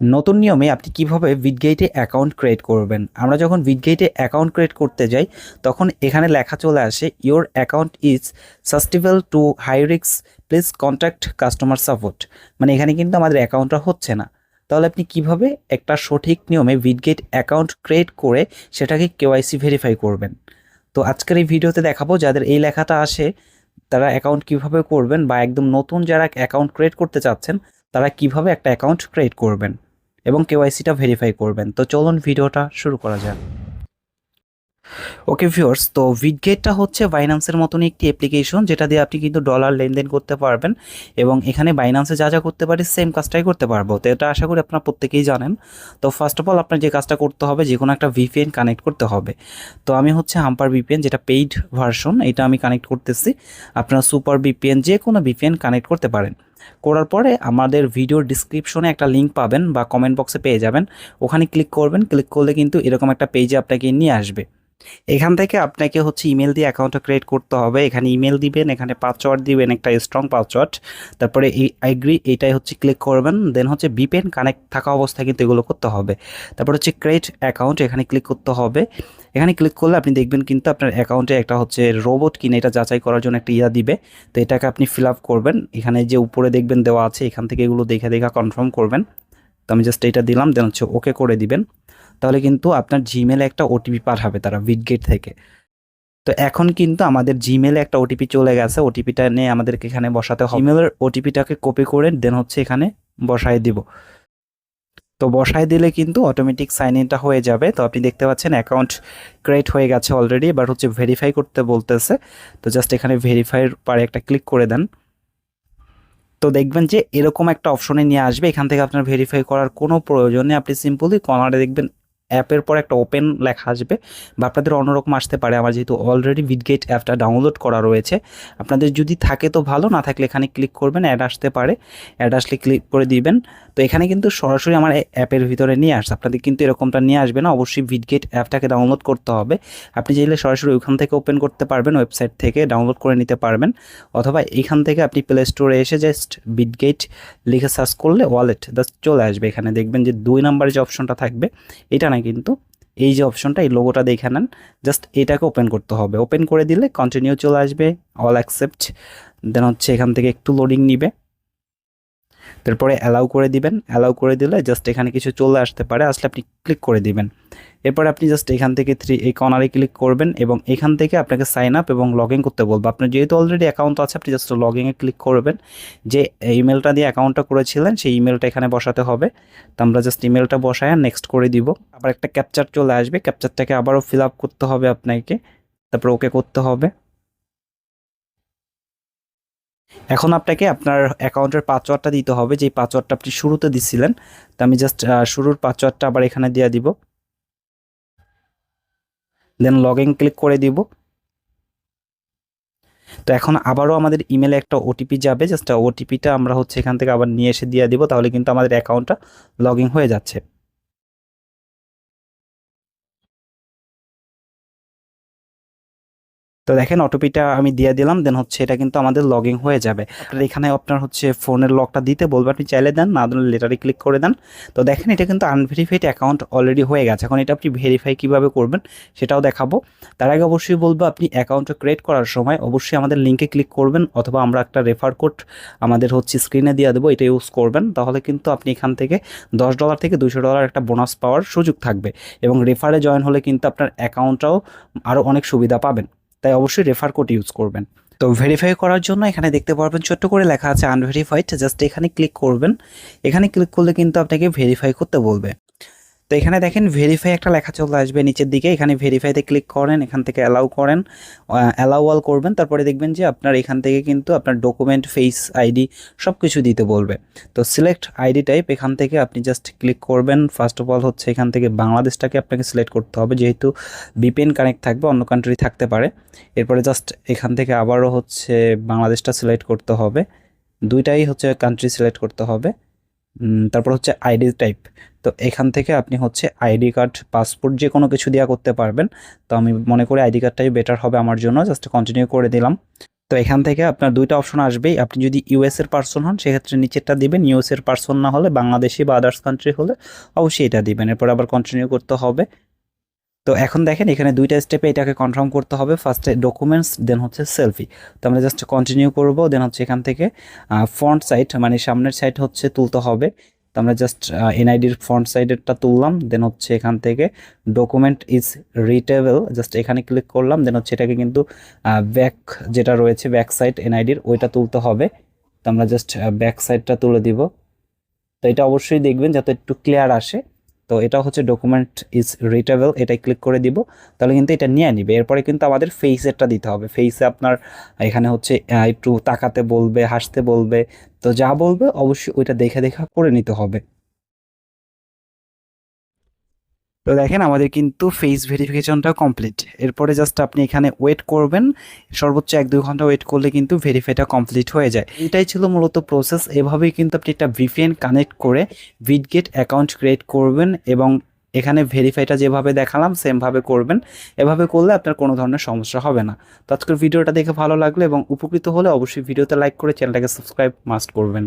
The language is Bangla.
নতুন নিয়মে আপনি কিভাবে বিটগেইটে অ্যাকাউন্ট ক্রিয়েট করবেন। আমরা যখন বিটগেইটে অ্যাকাউন্ট ক্রিয়েট করতে যাই তখন এখানে লেখা চলে আসে your account is susceptible to high risk, please contact customer support. মানে এখানে কিন্তু আমাদের অ্যাকাউন্টটা হচ্ছে না। তাহলে আপনি কিভাবে একটা সঠিক নিয়মে বিটগেইট অ্যাকাউন্ট ক্রিয়েট করে সেটাকে কেওয়াইসি ভেরিফাই করবেন। তো আজকের এই ভিডিওতে দেখাবো যাদের এই লেখাটা আসে তারা অ্যাকাউন্ট কিভাবে করবেন, বা একদম নতুন যারা অ্যাকাউন্ট ক্রিয়েট করতে চাচ্ছেন তারা কিভাবে একটা অ্যাকাউন্ট ক্রিয়েট করবেন এবং কেওয়াইসিটা ভেরিফাই করবেন। তো চলুন ভিডিওটা শুরু করা যাক। ওকে ভিউয়ার্স, তো বিটগেটটা হচ্ছে বাইন্যান্সের মতনই একটি অ্যাপ্লিকেশন যেটা দিয়ে আপনি কিন্তু ডলার লেনদেন করতে পারবেন এবং এখানে বাইন্যান্সে যা যা করতে পারি সেম কাজটাই করতে পারবো। তো এটা আশা করি আপনারা প্রত্যেকেই জানেন। তো ফার্স্ট অফ অল আপনার যে কাজটা করতে হবে, যে কোনো একটা ভিপিএন কানেক্ট করতে হবে। তো আমি হচ্ছে হাম্পার ভিপিএন, যেটা পেইড ভার্সন, এটা আমি কানেক্ট করতেছি। আপনারা সুপার ভিপিএন যে কোনো ভিপিএন কানেক্ট করতে পারেন। করার পরে আমাদের ভিডিওর ডিসক্রিপশনে একটা লিঙ্ক পাবেন বা কমেন্ট বক্সে পেয়ে যাবেন, ওখানে ক্লিক করবেন। ক্লিক করলে কিন্তু এরকম একটা পেজে আপনাকে নিয়ে আসবে। এখান থেকে আপনাকে হচ্ছে ইমেল দিয়ে অ্যাকাউন্টটা ক্রিয়েট করতে হবে। এখানে ইমেল দিবেন, এখানে পাসওয়ার্ড দিবেন, একটা স্ট্রং পাসওয়ার্ড। তারপরে এই আইগ্রি এইটাই হচ্ছে ক্লিক করবেন। দেন হচ্ছে ভিপিএন কানেক্ট থাকা অবস্থায় কিন্তু এগুলো করতে হবে। তারপর হচ্ছে ক্রিয়েট অ্যাকাউন্ট, এখানে ক্লিক করতে হবে। এখানে ক্লিক করলে আপনি দেখবেন কিন্তু আপনার অ্যাকাউন্টে একটা হচ্ছে রোবট কিনা এটা যাচাই করার জন্য একটা ইয়া দিবে। তো এটাকে আপনি ফিল আপ করবেন। এখানে যে উপরে দেখবেন দেওয়া আছে, এখান থেকে এগুলো দেখে দেখে কনফার্ম করবেন। তো আমি জাস্ট এটা দিলাম, দেন হচ্ছে ওকে করে দিবেন। তাহলে কিন্তু আপনার জিমেলে একটা ওটিপি পাঠাবে তারা বিটগেট থেকে। তো এখন কিন্তু আমাদের জিমেলে একটা ওটিপি চলে গেছে, ওটিপিটা নিয়ে আমাদেরকে এখানে বসাতে হবে। ইমেলের ওটিপিটাকে কপি করে দেন হচ্ছে এখানে বসায় দিব। তো বসায় দিলে কিন্তু অটোমেটিক সাইন ইনটা হয়ে যাবে। তো আপনি দেখতে পাচ্ছেন অ্যাকাউন্ট ক্রিয়েট হয়ে গেছে অলরেডি। এবার হচ্ছে ভেরিফাই করতে বলতেছে। তো জাস্ট এখানে ভেরিফাইয়ের পারে একটা ক্লিক করে দেন। তো দেখবেন যে এরকম একটা অপশনে নিয়ে আসবে। এখান থেকে আপনার ভেরিফাই করার কোনো প্রয়োজন নেই। আপনি সিম্পলি কর্নারে দেখবেন অ্যাপের পর একটা ওপেন লেখা আসবে, বা আপনাদের অন্যরকম আসতে পারে। আমার যেহেতু অলরেডি বিটগেট অ্যাপটা ডাউনলোড করা রয়েছে, আপনাদের যদি থাকে তো ভালো, না থাকলে এখানে ক্লিক করবেন, অ্যাড আসতে পারে, অ্যাড আসলে ক্লিক করে দিবেন। তো এখানে কিন্তু সরাসরি আমার অ্যাপের ভিতরে নিয়ে আসছে। আপনাদের কিন্তু এরকমটা নিয়ে আসবে না, অবশ্যই বিটগেট অ্যাপটাকে ডাউনলোড করতে হবে। আপনি চাইলে সরাসরি ওইখান থেকে ওপেন করতে পারবেন, ওয়েবসাইট থেকে ডাউনলোড করে নিতে পারবেন, অথবা এইখান থেকে আপনি প্লে স্টোরে এসে জাস্ট বিটগেট লিখে সার্চ করলে ওয়ালেট জাস্ট চলে আসবে। এখানে দেখবেন যে 2 নম্বরে যে অপশনটা থাকবে, এটা না কিন্তু এই যে অপশনটা, এই লোগোটা দেখে নেন, জাস্ট এটাকে ওপেন করতে হবে। ওপেন করে দিলে কন্টিনিউ চলে আসবে, অল অ্যাকসেপ্ট। দেন হচ্ছে এখান থেকে একটু লোডিং নিবে, তারপরে অ্যালাউ করে দিবেন। অ্যালাউ করে দিলে জাস্ট এখানে কিছু চলে আসতে পারে, আসলে আপনি ক্লিক করে দিবেন। এরপর আপনি জাস্ট এখান থেকে এই কর্নারে ক্লিক করবেন এবং এখান থেকে আপনাকে সাইন আপ এবং লগ ইন করতে বলবো। আপনার যেহেতু অলরেডি অ্যাকাউন্ট আছে, আপনি জাস্ট লগ ইনে ক্লিক করবেন। যে ইমেলটা দিয়ে অ্যাকাউন্টটা করেছিলেন সেই ইমেলটা এখানে বসাতে হবে। তো আমরা জাস্ট ইমেলটা বসায় নেক্সট করে দিব। আবার একটা ক্যাপচার চলে আসবে, ক্যাপচারটাকে আবারও ফিল আপ করতে হবে আপনাকে, তারপর ওকে করতে হবে। এখন আপনাকে আপনার অ্যাকাউন্টের পাসওয়ার্ডটা দিতে হবে, যেই পাসওয়ার্ডটা আপনি শুরুতে দিছিলেন। তো আমি জাস্ট শুরুর পাসওয়ার্ডটা আবার এখানে দিয়ে দিব, দেন লগ ইন ক্লিক করে দিব। তো এখন আবারও আমাদের ইমেলে একটা ওটিপি যাবে, জাস্ট ওটিপিটা আমরা হচ্ছে এখান থেকে আবার নিয়ে এসে দিয়ে দিব। তাহলে কিন্তু আমাদের অ্যাকাউন্টটা লগ ইন হয়ে যাচ্ছে। তো দেখেন ওটিপিটা আমি দিয়ে দিলাম, দেন হচ্ছে এটা কিন্তু আমাদের লগইন হয়ে যাবে। আপনার এখানে আপনার হচ্ছে ফোনের লকটা দিতে বলবে, আপনি চাইলে দেন, না দিলে লেটারে ক্লিক করে দেন। তো দেখেন এটা কিন্তু আনভেরিফাইড অ্যাকাউন্ট অলরেডি হয়ে গেছে। এখন এটা আপনি ভেরিফাই কীভাবে করবেন সেটাও দেখাবো। তার আগে অবশ্যই বলবো, আপনি অ্যাকাউন্টটা ক্রিয়েট করার সময় অবশ্যই আমাদের লিঙ্কে ক্লিক করবেন, অথবা আমরা একটা রেফার কোড আমাদের হচ্ছে স্ক্রিনে দিয়ে দেবো, এটা ইউজ করবেন। তাহলে কিন্তু আপনি এখান থেকে $10 থেকে $200 একটা বোনাস পাওয়ার সুযোগ থাকবে, এবং রেফারে জয়েন হলে কিন্তু আপনার অ্যাকাউন্টটাও আরও অনেক সুবিধা পাবেন। তাই অবশ্যই রেফার কোড ইউজ করবেন। তো ভেরিফাই করার জন্য এখানে দেখতে পারবেন ছোট্ট করে লেখা আছে আনভেরিফাইড, জাস্ট এখানে ক্লিক করবেন। এখানে ক্লিক করলে কিন্তু আপনাকে ভেরিফাই করতে বলবে। তো এখানে দেখেন ভেরিফাই একটা লেখা চলে আসবে নিচের দিকে, এখানে ভেরিফাইতে ক্লিক করেন, এখান থেকে অ্যালাউ করেন, অ্যালাউ অল করবেন। তারপরে দেখবেন যে আপনার এখান থেকে কিন্তু আপনার ডকুমেন্ট, ফেস আইডি সব কিছু দিতে বলবে। তো সিলেক্ট আইডি টাইপ, এখান থেকে আপনি জাস্ট ক্লিক করবেন। ফার্স্ট অফ অল হচ্ছে এখান থেকে বাংলাদেশটাকে আপনাকে সিলেক্ট করতে হবে, যেহেতু ভিপিএন কানেক্ট থাকবে, অন্য কান্ট্রি থাকতে পারে। এরপরে জাস্ট এখান থেকে আবারও হচ্ছে বাংলাদেশটা সিলেক্ট করতে হবে, দুইটাই হচ্ছে কান্ট্রি সিলেক্ট করতে হবে। তারপর হচ্ছে আইডি টাইপ, তো এখান থেকে আপনি হচ্ছে আইডি কার্ড, পাসপোর্ট যে কোনো কিছু দেওয়া করতে পারবেন। তো আমি মনে করি আইডি কার্ডটাই বেটার হবে আমার জন্য, জাস্ট কন্টিনিউ করে দিলাম। তো এখান থেকে আপনার দুইটা অপশন আসবেই। আপনি যদি ইউএস এর পার্সন হন সেক্ষেত্রে নিচেরটা দিবেন, ইউএস এর পার্সন না হলে বাংলাদেশি বা আদার্স কান্ট্রি হলে অবশ্যই এটা দিবেন। এরপর আবার কন্টিনিউ করতে হবে। তো এখন দেখেন এখানে দুইটা স্টেপে এটাকে কনফার্ম করতে হবে, ফার্স্টে ডকুমেন্টস দেন হচ্ছে সেলফি। তো আমরা জাস্ট কন্টিনিউ করব, দেন হচ্ছে এখান থেকে ফ্রন্ট সাইড মানে সামনের সাইড হচ্ছে তুলতে হবে। তো আমরা জাস্ট এনআইডির ফ্রন্ট সাইডেরটা তুললাম, দেন হচ্ছে এখান থেকে ডকুমেন্ট ইজ রিটেবল জাস্ট এখানে ক্লিক করলাম, দেন হচ্ছে এটাকে কিন্তু ব্যাক যেটা রয়েছে ব্যাক সাইড এনআইডির ওইটা তুলতে হবে। তো আমরা জাস্ট ব্যাক সাইডটা তুলে দিব। তো এটা অবশ্যই দেখবেন যাতে একটু ক্লিয়ার আসে। তো এটা হচ্ছে ডকুমেন্ট ইজ রিটেবল, এটাই ক্লিক করে দিব, তাহলে কিন্তু এটা নিয়ে নিবে। এরপরে কিন্তু আমাদের ফেসেরটা দিতে হবে। ফেসে আপনার এখানে হচ্ছে একটু তাকাতে বলবে, হাসতে বলবে, তো যা বলবে অবশ্যই ওইটা দেখে দেখা করে নিতে হবে। তো দেখেন আমাদের কিন্তু ফেস ভেরিফিকেশনটা কমপ্লিট। এরপরে জাস্ট আপনি এখানে ওয়েট করবেন, সর্বোচ্চ 1-2 ঘন্টা ওয়েট করলে কিন্তু ভেরিফাইটা কমপ্লিট হয়ে যায়। এটাই ছিল মূলত প্রসেস। এভাবেই কিন্তু আপনি একটা ভিপিএন কানেক্ট করে বিটগেট অ্যাকাউন্ট ক্রিয়েট করবেন এবং এখানে ভেরিফাইটা যেভাবে দেখালাম সেমভাবে করবেন। এভাবে করলে আপনার কোনো ধরনের সমস্যা হবে না। তো আজকের ভিডিওটা দেখে ভালো লাগলো এবং উপকৃত হলে অবশ্যই ভিডিওতে লাইক করে চ্যানেলটাকে সাবস্ক্রাইব মাস্ট করবেন।